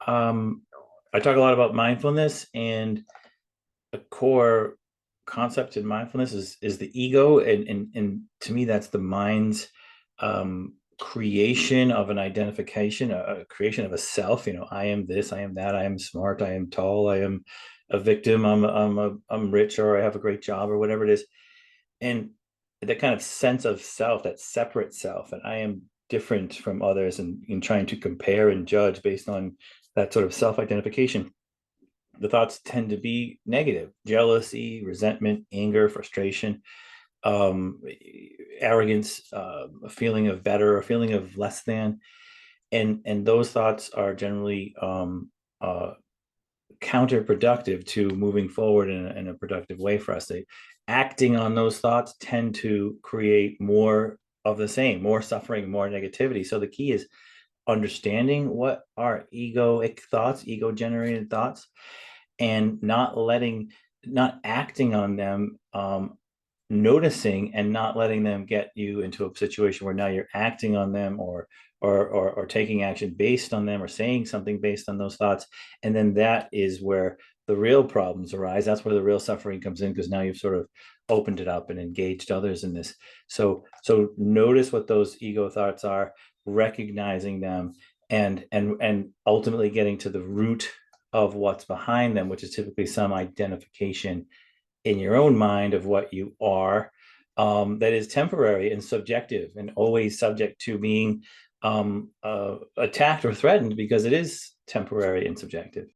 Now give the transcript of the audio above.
I talk a lot about mindfulness, and a core concept in mindfulness is the ego, and to me that's the mind's creation of an identification, a creation of a self. I am this, I am that, I am smart, I am tall, I am a victim, I'm rich, or I have a great job, or whatever it is. And that kind of sense of self, that separate self, and I am different from others, and in trying to compare and judge based on that sort of self-identification, the thoughts tend to be negative: jealousy, resentment, anger, frustration, um, arrogance, a feeling of better, a feeling of less than. And those thoughts are generally counterproductive to moving forward in a productive way for us. Acting on those thoughts tend to create more of the same, more suffering, more negativity. So the key is understanding what are egoic thoughts, ego generated thoughts, and not acting on them, noticing and not letting them get you into a situation where now you're acting on them, or taking action based on them, or saying something based on those thoughts. And then that is where the real problems arise. That's where the real suffering comes in, because now you've sort of opened it up and engaged others in this. So notice what those ego thoughts are, recognizing them, and ultimately getting to the root of what's behind them, which is typically some identification in your own mind of what you are, that is temporary and subjective, and always subject to being attacked or threatened, because it is temporary and subjective.